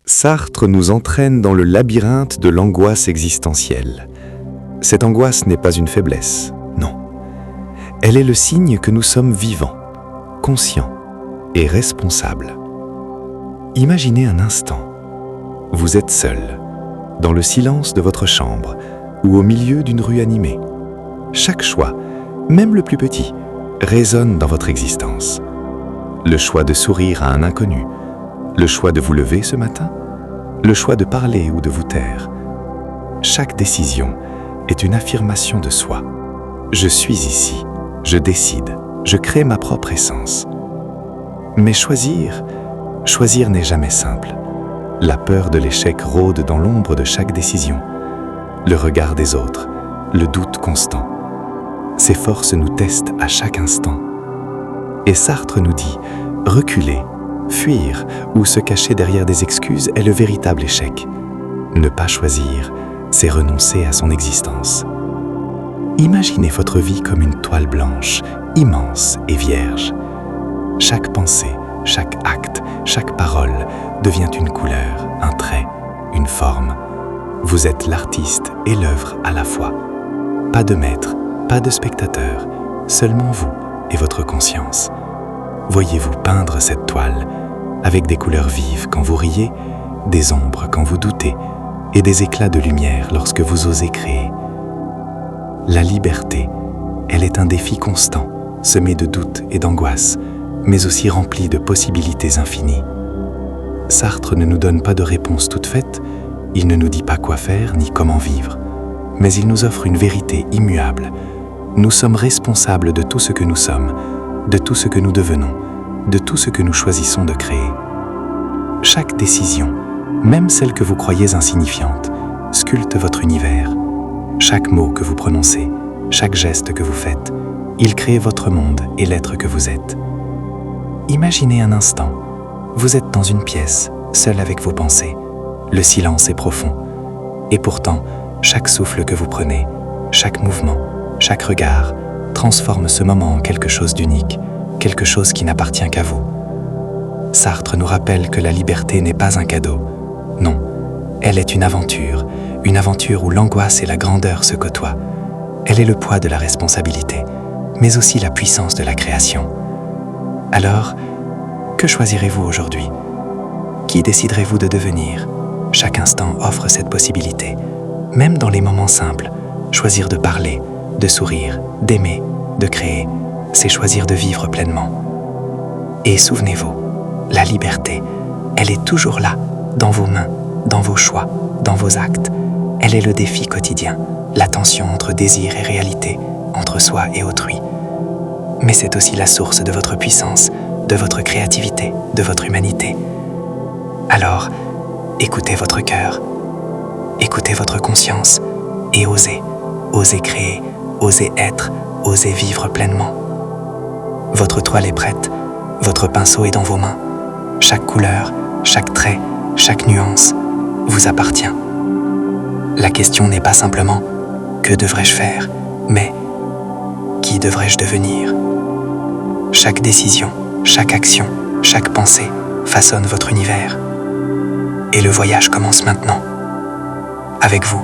Sartre nous entraîne dans le labyrinthe de l'angoisse existentielle. Cette angoisse n'est pas une faiblesse, non. Elle est le signe que nous sommes vivants, conscients et responsables. Imaginez un instant, vous êtes seul, dans le silence de votre chambre ou au milieu d'une rue animée. Chaque choix, même le plus petit, résonne dans votre existence. Le choix de sourire à un inconnu, le choix de vous lever ce matin, le choix de parler ou de vous taire. Chaque décision est une affirmation de soi. Je suis ici, je décide, je crée ma propre essence. Mais choisir n'est jamais simple. La peur de l'échec rôde dans l'ombre de chaque décision. Le regard des autres, le doute constant. Ces forces nous testent à chaque instant. Et Sartre nous dit, reculer, fuir ou se cacher derrière des excuses est le véritable échec. Ne pas choisir, c'est renoncer à son existence. Imaginez votre vie comme une toile blanche, immense et vierge. Chaque pensée, chaque acte, chaque parole devient une couleur, un trait, une forme. Vous êtes l'artiste et l'œuvre à la fois. Pas de maître, pas de spectateur, seulement vous et votre conscience. Voyez-vous peindre cette toile avec des couleurs vives quand vous riez, des ombres quand vous doutez et des éclats de lumière lorsque vous osez créer. La liberté, elle est un défi constant, semé de doutes et d'angoisses, mais aussi rempli de possibilités infinies. Sartre ne nous donne pas de réponse toute faite, il ne nous dit pas quoi faire ni comment vivre, mais il nous offre une vérité immuable. Nous sommes responsables de tout ce que nous sommes, de tout ce que nous devenons, de tout ce que nous choisissons de créer. Chaque décision, même celle que vous croyez insignifiante, sculpte votre univers. Chaque mot que vous prononcez, chaque geste que vous faites, il crée votre monde et l'être que vous êtes. Imaginez un instant, vous êtes dans une pièce, seul avec vos pensées. Le silence est profond. Et pourtant, chaque souffle que vous prenez, chaque mouvement, chaque regard, transforme ce moment en quelque chose d'unique, quelque chose qui n'appartient qu'à vous. Sartre nous rappelle que la liberté n'est pas un cadeau. Non, elle est une aventure où l'angoisse et la grandeur se côtoient. Elle est le poids de la responsabilité, mais aussi la puissance de la création. Alors, que choisirez-vous aujourd'hui? Qui déciderez-vous de devenir? Chaque instant offre cette possibilité. Même dans les moments simples, choisir de parler, de sourire, d'aimer, de créer, c'est choisir de vivre pleinement. Et souvenez-vous, la liberté, elle est toujours là, dans vos mains, dans vos choix, dans vos actes. Elle est le défi quotidien, la tension entre désir et réalité, entre soi et autrui. Mais c'est aussi la source de votre puissance, de votre créativité, de votre humanité. Alors, écoutez votre cœur, écoutez votre conscience et osez créer, osez être, osez vivre pleinement. Votre toile est prête, votre pinceau est dans vos mains. Chaque couleur, chaque trait, chaque nuance vous appartient. La question n'est pas simplement « que devrais-je faire ?» mais « qui devrais-je devenir ?» Chaque décision, chaque action, chaque pensée façonne votre univers. Et le voyage commence maintenant, avec vous.